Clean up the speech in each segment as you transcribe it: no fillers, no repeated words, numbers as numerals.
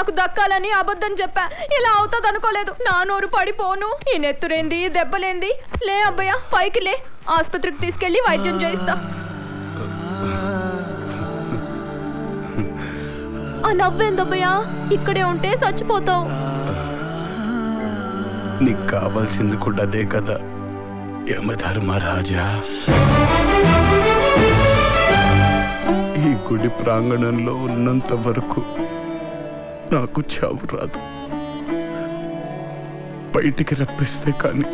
నాకు దక్కాలని అబద్ధం చెప్పా. ఇలా అవుతుంది అనుకోలేదు. నా నోరు పడిపోను. ఈ నెత్తురేంది, దెబ్బలేంది. లే అబ్బయ్య, పైకి లే. ఆసుపత్రికి తీసుకెళ్లి వైద్యం చేయిస్తా. ఆ నవ్వేందబ్బయ్య, ఇక్కడే ఉంటే చచ్చిపోతావు. నీకు కావాల్సింది కూడా అదే కదా యమధర్మరాజా. ఈ గుడి ప్రాంగణంలో ఉన్నంత వరకు నాకు చావు రాదు. బయటికి రప్పిస్తే కానీ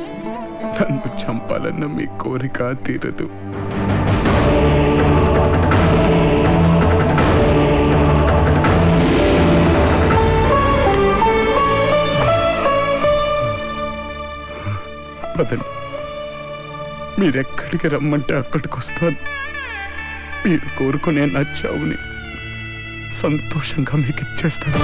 నన్ను చంపాలన్న మీ కోరిక తీరదు. పదండి, మీరెక్కడికి రమ్మంటే అక్కడికి వస్తాను. మీరు కోరుకునే నా చావుని సంతోషంగా మీకు ఇచ్చేస్తాను.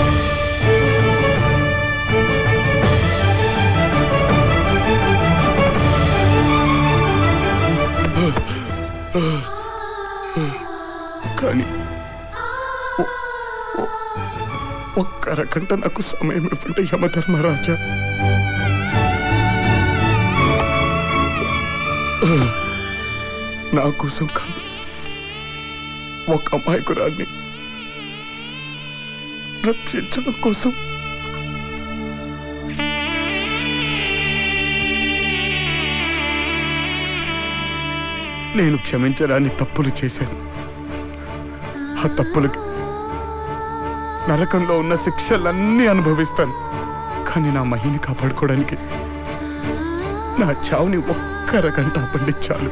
కానీ ఒక్క అరగంట నాకు సమయం ఇవ్వండి యమధర్మరాజా. నా కోసం కాదు, ఒక అమాయకురాన్ని రక్షించడం కోసం. నేను క్షమించరాని తప్పులు చేశాను. ఆ తప్పులకి నరకంలో ఉన్న శిక్షలన్నీ అనుభవిస్తాను. కానీ నా మహిని కాపాడుకోవడానికి నా చావుని ఒక్క అరగంట పండించాలు.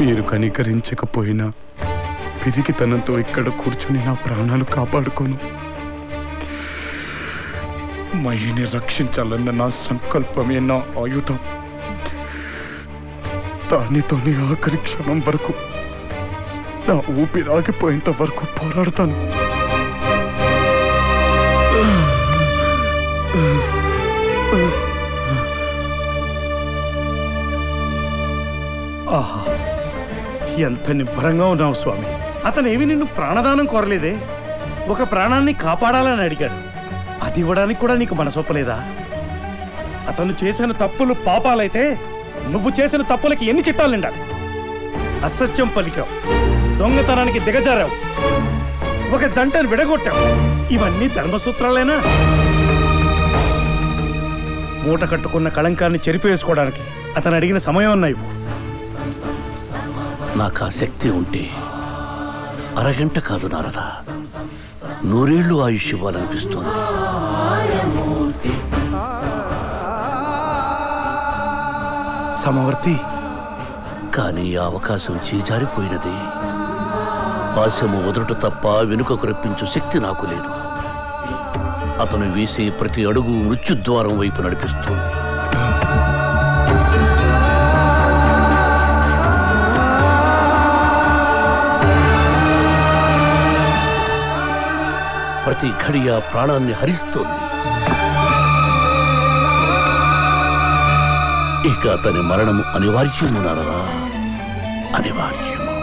మీరు కనికరించకపోయినా పిరికితనంతో ఇక్కడ కూర్చొని నా ప్రాణాలు కాపాడుకోను. మహిని రక్షించాలన్న నా సంకల్పమే నా ఆయుధం. దానితోనే ఆఖరి క్షణం వరకు, నా ఊపిరాగిపోయేంత వరకు పోరాడతాను. ఆహా, ఎంత నిబ్బరంగా ఉన్నావు స్వామి. అతనేమి నిన్ను ప్రాణదానం కోరలేదే, ఒక ప్రాణాన్ని కాపాడాలని అడిగాడు. అది ఇవ్వడానికి కూడా నీకు మనసొప్పలేదా? అతను చేసిన తప్పులు పాపాలైతే నువ్వు చేసిన తప్పులకి ఎన్ని చిట్టాలు నిండాలి? అసత్యం పలికావు, దొంగతనానికి దిగజారావు, ఒక జంటను విడగొట్టావు. ఇవన్నీ ధర్మసూత్రాలేనా? మూట కట్టుకున్న కళంకాన్ని చెరిపేసుకోవడానికి అతను అడిగిన సమయం అన్నాయి. నాకు ఆ శక్తి ఉంటే అరగంట కాదు నారదా, 100 ఏళ్ళు ఆయుష్ ఇవ్వాలనిపిస్తోంది. సమవర్తి, కానీ ఆ అవకాశం చేజారిపోయినది. ఆశము వదులుట తప్ప వెనుకకు రప్పించు శక్తి నాకు లేదు. అతను వేసే ప్రతి అడుగు మృత్యుద్వారం వైపు నడిపిస్తోంది. ప్రతి ఘడియ ప్రాణాన్ని హరిస్తోంది. ఇక అతని మరణము అనివార్యము నారదా, అనివార్యము.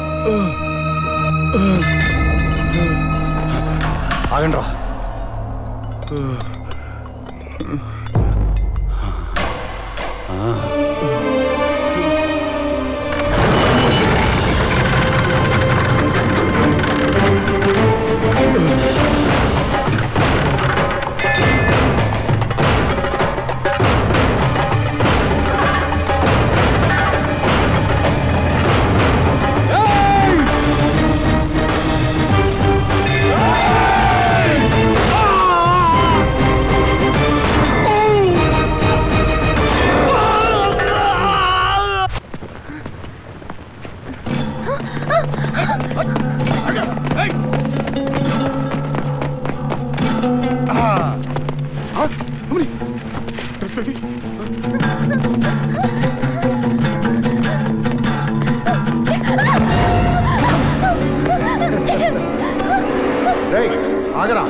ఆగండి రా. ఆగరా.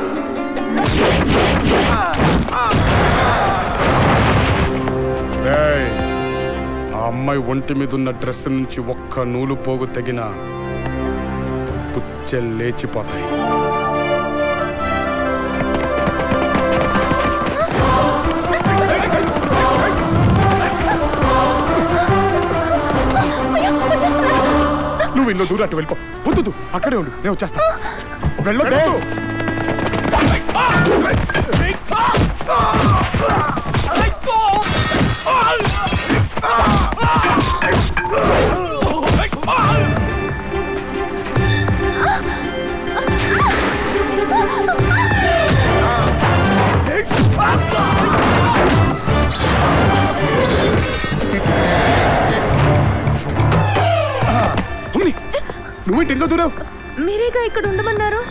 ఆ అమ్మాయి అమ్మాయి ఒంటి మీద ఉన్న డ్రెస్ నుంచి ఒక్క నూలు పోగు తెగిన పుచ్చెలు లేచిపోతాయి. నువ్వు ఇల్లు దూరం అటు వెళ్ళిపో. వద్దు, అక్కడే ఉండు, నేను వచ్చేస్తా. వెళ్ళొద్దు. నువ్వేంటి ఇంకా దూరం? మీరేగా ఇక్కడ ఉండమన్నారు.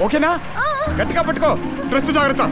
ఓకేనా? గట్టిగా పట్టుకో, డ్రెస్ జాగ్రత్త.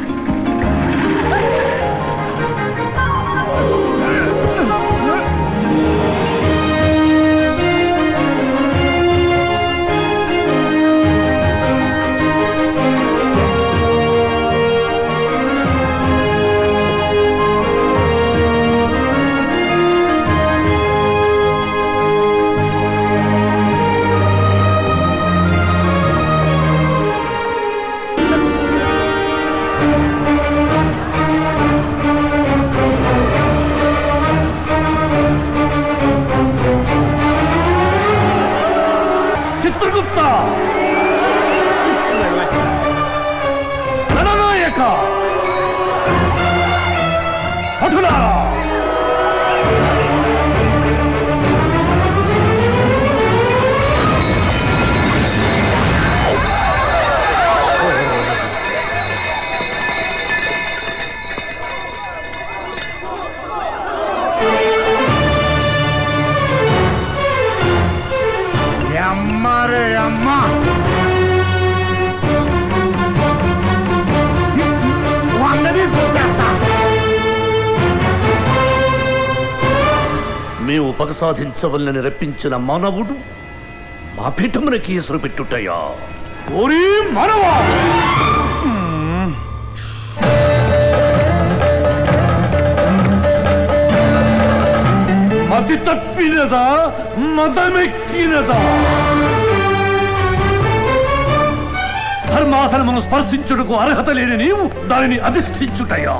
పగ సాధించవల్లని రప్పించిన మానవుడు మా పీఠమునకి ఎసురు పెట్టుటయా? ఓరి మానవా! మతి తప్పినదా, మదమెక్కినదా? ధర్మాసనమును స్పర్శించుటకు అర్హత లేని నీవు దానిని అధిష్ఠించుటయా?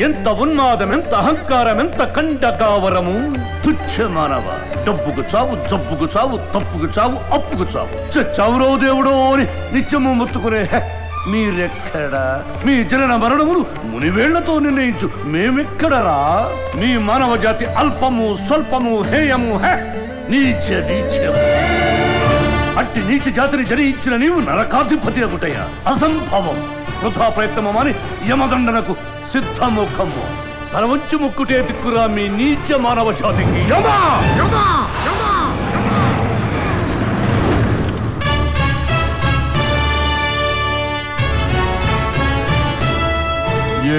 ఎంత ఉన్మాదం, ఎంత అహంకారం, ఎంత కండకావరము! తుచ్చ మానవ! డబ్బుకు చావు, జబ్బుకు చావు, తప్పుకు చావు, అప్పుకు చావు, చచ్చావురో దేవుడో అని నిత్యము మొత్తుకునే మీరెక్కడా? మీ జనన మరణములు మునివేళ్లతో నిర్ణయించు మేమెక్కడరా? మీ మానవ జాతి అల్పము, స్వల్పము, హేయము, నీచ నీచము. అట్టి నీచ జాతిని జయించిన నీవు నరకాధిపతి అగుటయ్యా? అసంభవం. వృథా ప్రయత్నము అని యమదండనకు సిద్ధముఖము. తన వంచి ముక్కుటే దిక్కురా మీ నీచ మానవ జాతికి. యమా! యమా! యమా!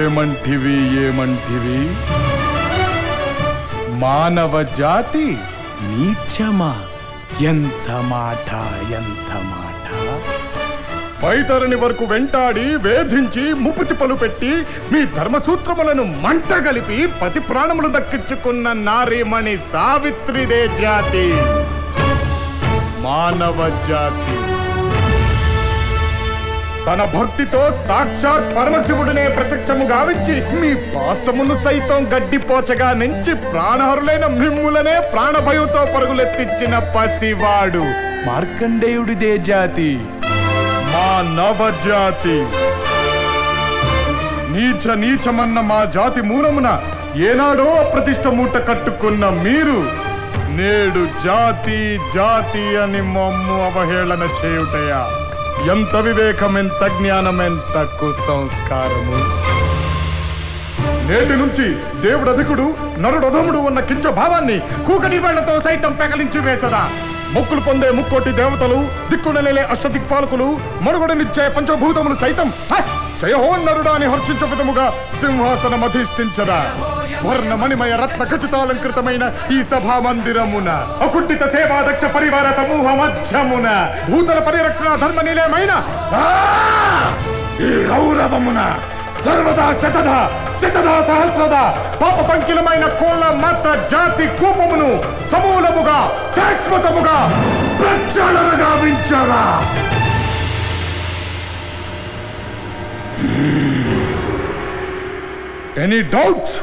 ఏమంటివి ఏమంటివి? మానవ జాతి నీచమా? ఎంత మాట, ఎంత మాట! వైతరుని వరకు వెంటాడి వేధించి ముప్పు పలు పెట్టి మీ ధర్మసూత్రములను మంట గలిపి పతి ప్రాణములు దక్కించుకున్న నారీమణి సావిత్రిదే జాతి, మానవ జాతి. తన భక్తితో సాక్షాత్ పరమశివుడినే ప్రత్యక్షము గావించి మీ పాసమును సైతం గడ్డిపోచగా నుంచి ప్రాణహరులైన మిమ్ములనే ప్రాణభయంతో పరుగులెత్తించిన పసివాడు మార్కండేయుడిదే జాతి, మానవ జాతి. నీచ నీచమన్న మా జాతి మూలమున ఏనాడో అప్రతిష్ట మూట కట్టుకున్న మీరు నేడు జాతి జాతి అని మమ్ము అవహేళన చేయుటయా? ఎంత వివేకం, ఎంత జ్ఞానం, ఎంత కుసంస్కారము! నేటి నుంచి దేవుడు అధికుడు, నరుడు అధముడు ఉన్న కించ భావాన్ని కూకటి వేళ్లతో సైతం పెకలించి వేసదా? మొక్కులు పొందే ముక్కోటి దేవతలు, దిక్కునలేలే అష్టదిక్పాలకులు, మనుగడనిచ్చే పంచభూతములు సైతం జయహోన్నరుడా అని హర్షించ విధముగా సింహాసనం అధిష్ఠించదా? వర్ణమణిమయ రత్న ఖచ్చితాలంకృతమైన ఈ సభా మందిరమున అకుంఠిత సేవాదక్ష పరివార సమూహ మధ్యమున భూతల పరిరక్షణ ధర్మ నిలయమైన ఈ గౌరవమున సర్వదా శతదా శతదా సహస్రదా పాప పంకిలమైన కోళ్ళ మాత్ర జాతి కూపమును సమూలముగా శాశ్వతముగా ప్రక్షాళన గావించరా? Any doubts?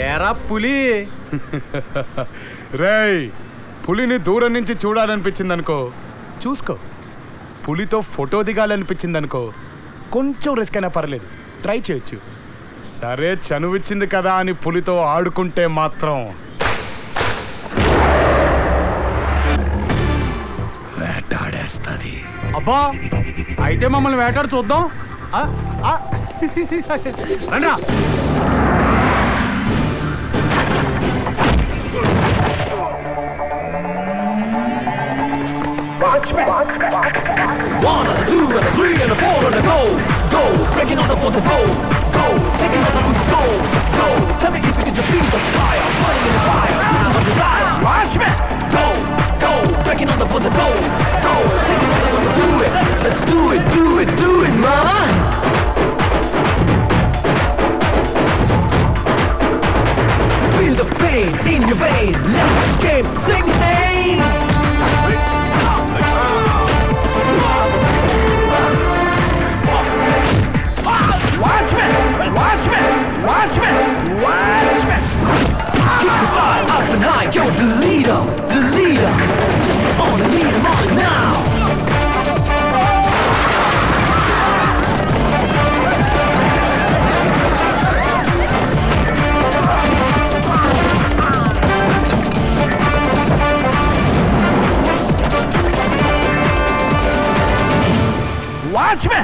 ఏరా పులి! రేయ్, పులిని దూరం నుంచి చూడాలనిపించింది అనుకో, చూసుకో. పులితో ఫోటో దిగాలనిపించింది అనుకో, కొంచెం రిస్క్ అయినా పర్లేదు, ట్రై చేయొచ్చు. సరే, చనువిచ్చింది కదా అని పులితో ఆడుకుంటే మాత్రం వేటాడేస్తుంది. అబ్బా, అయితే మమ్మల్ని వేటాడు చూద్దాం. రండ్రా. One and a two and a three and a four and a go, go, breaking on the boat and go, go, taking on the boat, go, go. Tell me if you can just feel the fire, burning in the fire. I'm a desire, watchmen. Go, go, breaking on the boat and go, go, taking on the boat and do it. Let's do it, do it, do it, mama. Feel the pain in your vein. Let the game sing your name. Watchmen! Watchmen! Watch me!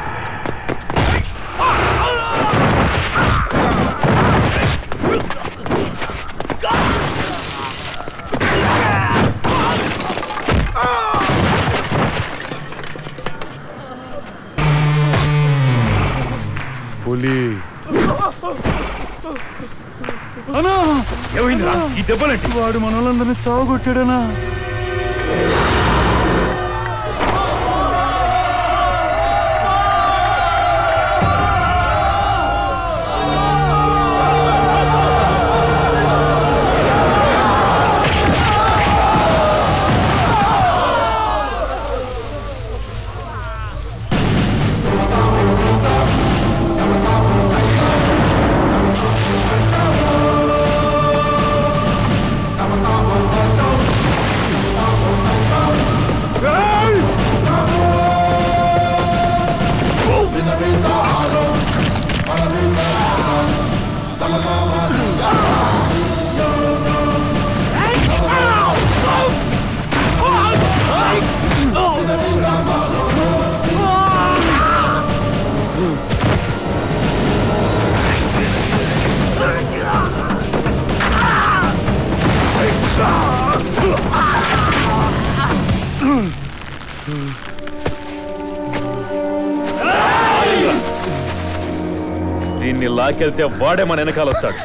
పులి అనా ఏమైందిరా ఈ దెబ్బలంటే? వాడు మనోళ్ళందరినీ సాగుకొట్టాడనా? దీన్ని లాకెళ్తే వాడే మన వెనకాల వస్తాడు.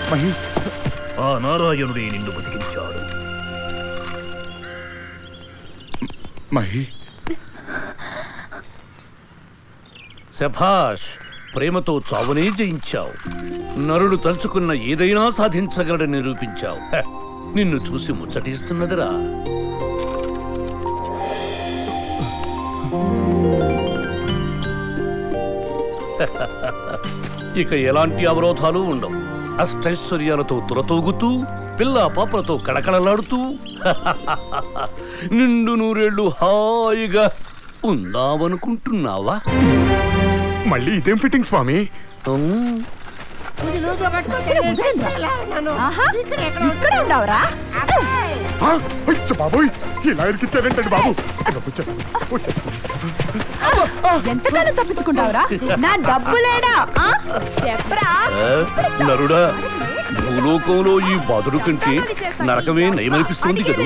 ఆ నారాయణుడే నిన్ను బతికించాడు. మహి, శభాష్, ప్రేమతో చావునే జయించావు. నరుడు తలుచుకున్న ఏదైనా సాధించగలడని నిరూపించావు. నిన్ను చూసి ముచ్చటిస్తున్నదిరా. ఇక ఎలాంటి అవరోధాలు ఉండవు. అష్టైశ్వర్యాలతో తురతూగుతూ, పిల్ల పాపలతో కళకళలాడుతూ నిండు నూరేళ్లు హాయిగా ఉందామనుకుంటున్నావా? మళ్ళీ ఇదేం ఫిట్టింగ్ స్వామి? ఇక్కడ ఉండవురా? బాబోయ్, ఇలా ఇరికిచ్చారేంటండి బాబు? ఎంతకాలం తప్పించుకుంటావురా? నా డబ్బు లేడా? చెప్పరా నరుడా, భూలోకంలో ఈ బాధుడు కంటే నరకమే నయమనిపిస్తుంది కదా.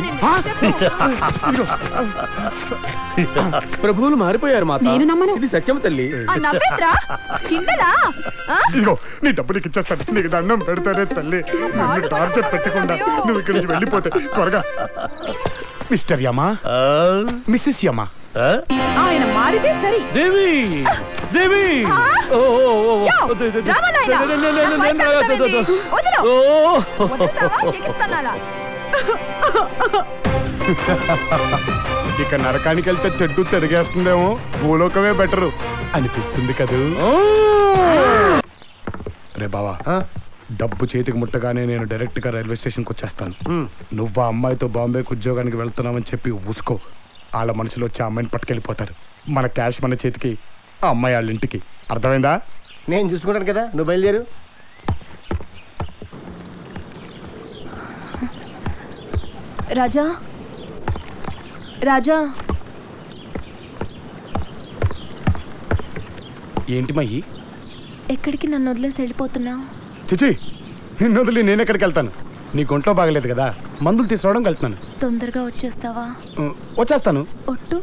ప్రభువులు మారిపోయారు మాత. నేను నమ్మను. ఇది సత్యం తల్లి. ఇదిగో నీ డబ్బు నీకు ఇచ్చేస్తాను. నీకు దండం పెడతానే తల్లి. నన్ను టార్చర్ పెట్టకుండా నువ్వు ఇక్కడి నుంచి వెళ్ళిపోతే త్వరగా. మిస్టర్ యమా, మిస్సెస్ యమా, ఆయన మారితే సరి. దేవి, దేవి, ఇక నరకానికి వెళ్తే తెడ్డు తిరిగేస్తుందేమో, భూలోకమే బెటరు అనిపిస్తుంది కదూ. రే బావా, డబ్బు చేతికి ముట్టగానే నేను డైరెక్ట్ గా రైల్వే స్టేషన్కి వచ్చేస్తాను. నువ్వు ఆ అమ్మాయితో బాంబేకి ఉద్యోగానికి వెళ్తున్నావని చెప్పి ఊసుకో. వాళ్ళ మనుషులు వచ్చి ఆ అమ్మాయిని పట్టుకెళ్ళిపోతారు. మన క్యాష్ మన చేతికి, ఆ అమ్మాయి వాళ్ళ ఇంటికి. అర్థమైందా? నేను చూసుకుంటాను కదా, నువ్వు బయలుదేరు. రాజా, రాజా. ఏంటి మయ్యి? ఎక్కడికి నన్ను వదిలేసి వెళ్ళిపోతున్నావు? చిచి, నిన్ను వదిలి నేను ఎక్కడికి వెళ్తాను? నీ ఒంట్లో బాగలేదు కదా, మందులు తీసుకురావడం వెళ్తున్నాను. తొందరగా వచ్చేస్తావా? వచ్చేస్తాను. ఒట్టు.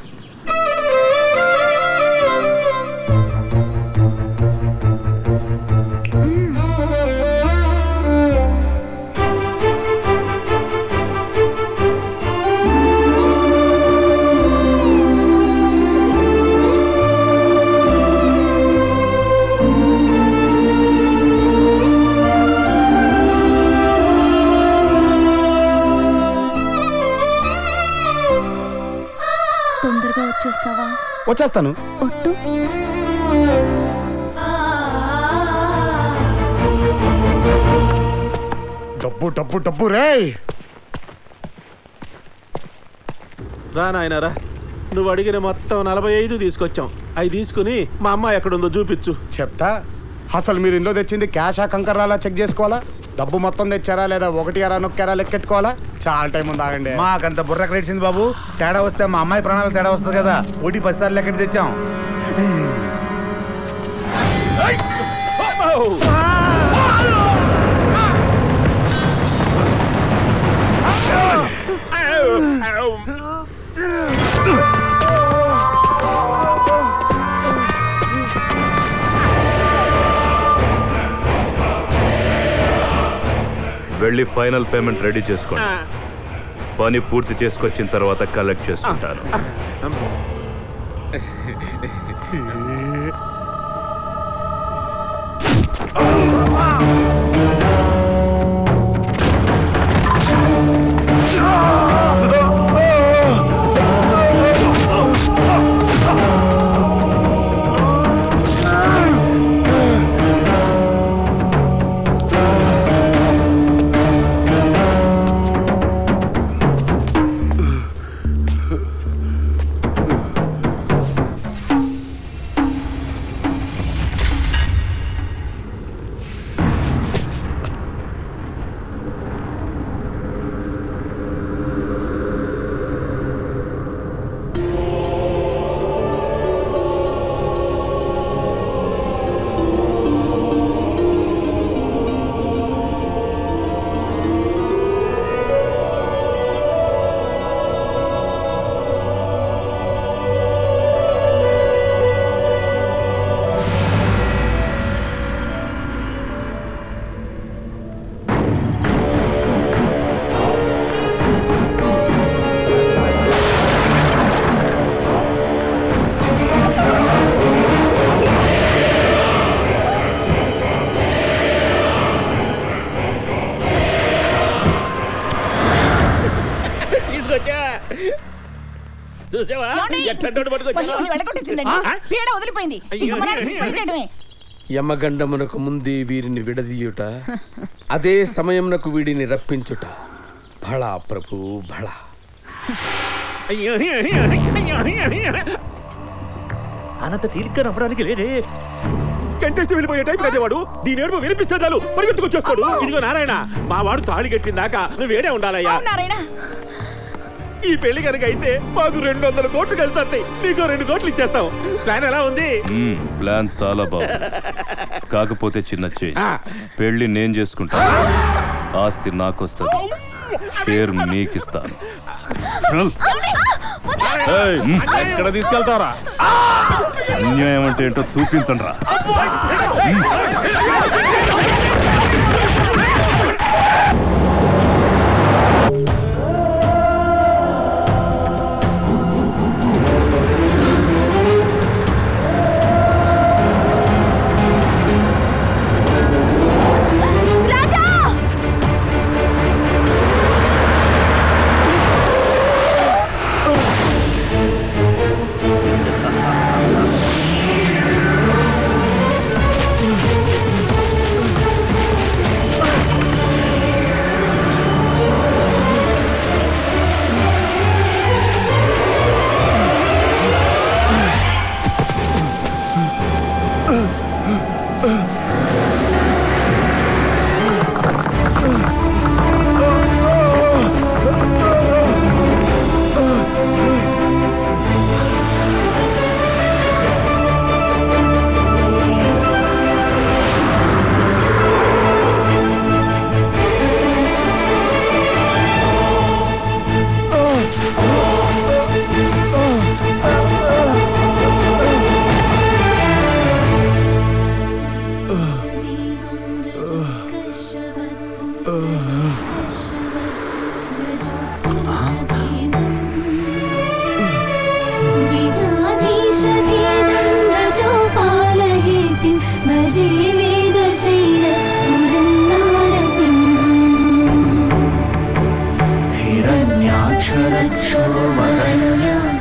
తొందరగా వచ్చేస్తావా? వచ్చేస్తాను. ఒట్టు. డబ్బు డబ్బు డబ్బు రే. రా నాయనరా, నువ్వు అడిగిన మొత్తం 45 తీసుకొచ్చాం. అవి తీసుకుని మా అమ్మాయి ఎక్కడుందో చూపించు. చెప్తా. అసలు మీరు ఇంట్లో తెచ్చింది క్యాషా కంకర్రాలా చెక్ చేసుకోవాలా? డబ్బు మొత్తం తెచ్చారా లేదా ఒకటి అరా నొక్కారా లెక్కెట్టుకోవాలా? చాలా టైం ఉంది, ఆగండి. మాకంత బుర్ర క్రెడిట్సింది బాబు. తేడా వస్తే మా అమ్మాయి ప్రాణాలు తేడా వస్తుంది కదా. 10 సార్లు ఎక్కడ తెచ్చాం. వెళ్ళి ఫైనల్ పేమెంట్ రెడీ చేసుకోండి. పని పూర్తి చేసుకొచ్చిన తర్వాత కలెక్ట్ చేసుకుంటాను. వదిలిపోయింది. యమగండమునకు ముందే వీరిని విడదీయుట, అదే సమయమునకు వీడిని రప్పించుట. భళా ప్రభు భళా. అనంత తీరిగ్గా నమ్మడానికి లేదే. కంటెస్ట్ వెళ్ళిపోయే టైం కదేవాడు. దీని ఏడుపు వినిపిస్తే చాలు పరిగెత్తుకొచ్చేస్తాడు. ఇదిగో నారాయణ, మా వాడు తాళి కట్టిందాకా నువ్వు వేడే ఉండాలయ్యా. ఈ పెళ్లి కనుక అయితే మాకు 200 కోట్లు కలిసి వస్తాయి. నీకు 2 కోట్లు ఇచ్చేస్తాం. ప్లాన్ ఎలా ఉంది? ప్లాన్ చాలా బాగుంది. కాకపోతే చిన్న చేంజ్. పెళ్లి నేను చేసుకుంటా, ఆస్తి నాకు వస్తుంది, పేరు మీకిస్తాను. ఎక్కడ తీసుకెళ్తారా? అన్యాయం అంటే ఏంటో చూపించండి రా.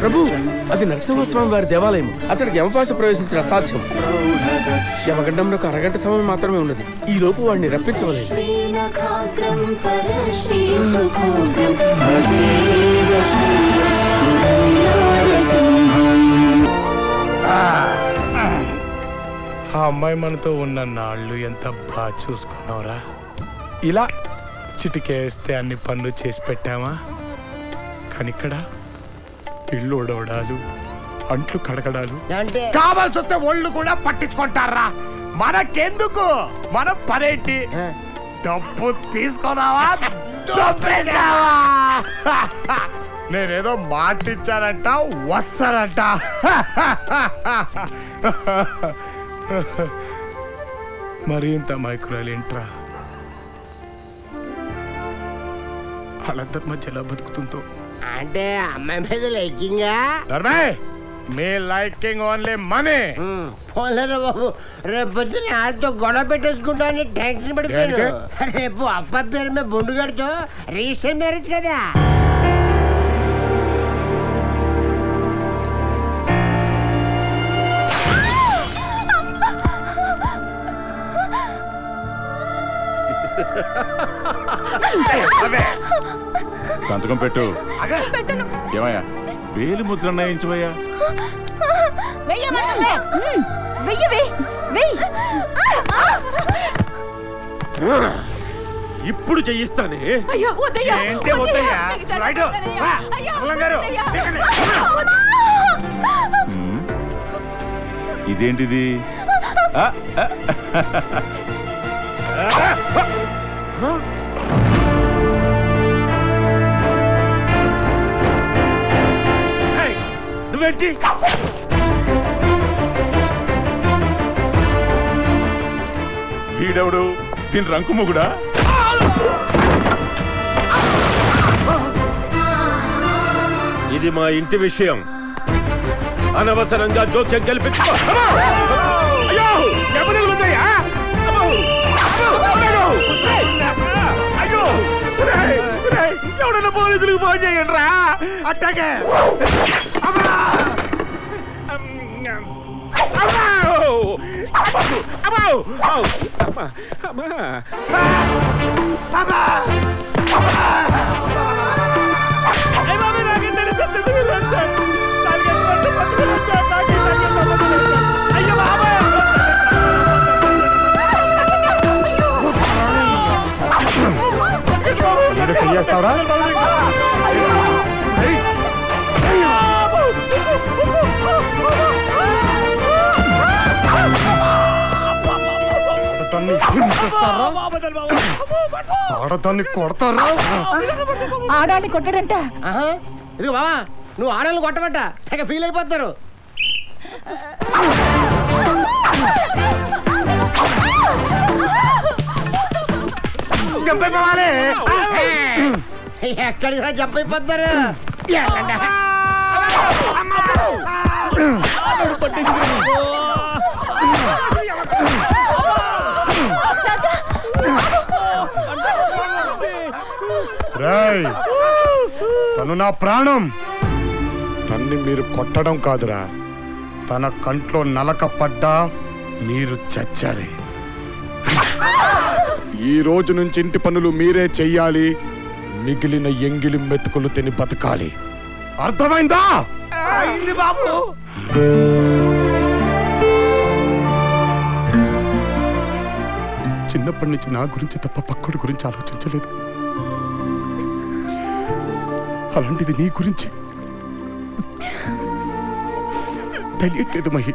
ప్రభు, అది నరసింహస్వామి వారి దేవాలయం. అతడికి యమపాశ ప్రవేశించిన అసాధ్యం. యమగండంలో 1 అరగంట సమయం మాత్రమే ఉన్నది. ఈ లోపు వాడిని రప్పించవలేదు. ఆ అమ్మాయి మనతో ఉన్న నాళ్ళు ఎంత బాగా చూసుకున్నావురా. ఇలా చిటికేస్తే అన్ని పనులు చేసి పెట్టామా. కానీ ఇక్కడ ఇల్లు ఉడవడాలు, అంట్లు కడగడాలు, కావాల్సి వస్తే ఒళ్ళు కూడా పట్టించుకుంటారా. మనకెందుకు? మన పనేంటి? డబ్బు తీసుకున్నావా, డబ్బేసావా? నేనేదో మాటిచ్చానంట, వస్తానంట. మరి ఇంత మైకురాలు ఏంట్రా? వాళ్ళందరి మధ్యలో బతుకుతుందో అంటే అమ్మాయి మీద లైకింగా? మీ లైకింగ్ ఓన్లీ మనీ. పోలేరా బాబు, రేపు పొద్దున వాళ్ళతో గొడవ పెట్టేసుకుంటాను టెన్షన్ పడిపోయాను. రేపు అబ్బాయి పేరు మీద బొండుగాడితో రిజిస్టర్ మ్యారేజ్ కదా. సంతకం పెట్టు. ఏమయ్యా, వేలి ముద్ర అన్నాయించవయ్యా. ఇప్పుడు చేయిస్తానే. ఇదేంటిది? నువ్వేంటి? వీడెవడు? దీని రంకుముగుడా? ఇది మా ఇంటి విషయం. అనవసరంగా జోక్యం కల్పించుకో. ఎవడన్నా పోలీసులకు ఫోన్ చేయండి రా. అట్టాగే చెయ్యేస్తావరా? ఆడదాన్ని కొడతారా? ఆడాన్ని కొట్టాడంట. ఇది బావా నువ్వు ఆడవాళ్ళు కొట్టబట్ట తెగ ఫీల్ అయిపోతారు. చంపైపోవాలి. ఎక్కడికి రా చంపైపోతారు. రేయ్, తను నా ప్రాణం. తన్ని మీరు కొట్టడం కాదురా, తన కంట్లో నలక పడ్డా మీరు చచ్చారే. ఈ రోజు నుంచి ఇంటి పనులు మీరే చెయ్యాలి, మిగిలిన ఎంగిలి మెతుకులు తిని బతకాలి. అర్థమైందా? బాబు చిన్నప్పటి నుంచి నా గురించి తప్ప పక్కడి గురించి ఆలోచించలేదు. అలాంటిది నీ గురించి తెలియట్లేదు మహి.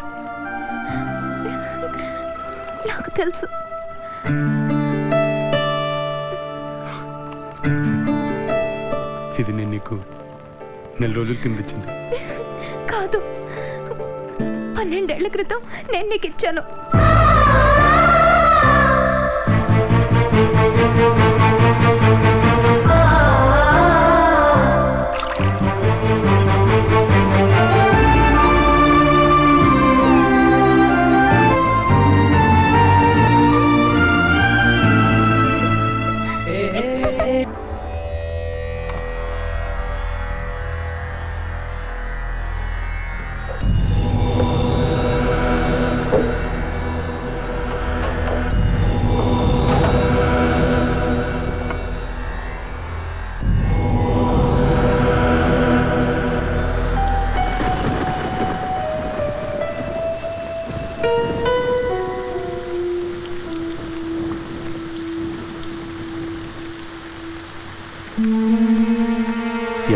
నాకు తెలుసు. ఇది నేను నీకు నెల రోజుల కింద ఇచ్చింది కాదు, 12 ఏళ్ల క్రితం నేను నీకు ఇచ్చాను.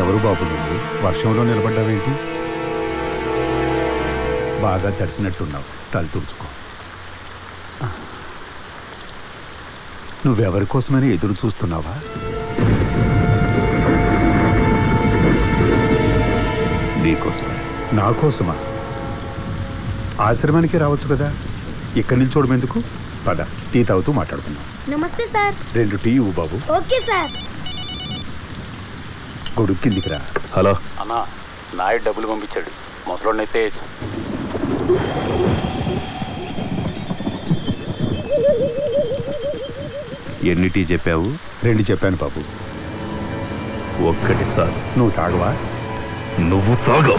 ఎవరు బాబు నువ్వు? వర్షంలో నిలబడ్డావేంటి? బాగా తడిసినట్టున్నావు, తల తుడుచుకో. నువ్వెవరి కోసమని ఎదురు చూస్తున్నావా? నీకోసమే. నా కోసమా? ఆశ్రమానికి రావచ్చు కదా, ఇక్కడి నుంచి చూడమెందుకు? పద, టీ తాగుతూ మాట్లాడుకుందాం. నమస్తే సార్. 2 టీ ఇవ్వు బాబు. Okay sir. కొడుకు కిందికి రా. హలో అన్నా, నాయుడు డబ్బులు పంపించాడు, ముసలోడినైతే ఎన్ని టీ చెప్పావు? 2 చెప్పాను బాబు. ఒక్కటి చాలు. నువ్వు తాగవా? నువ్వు తాగవు.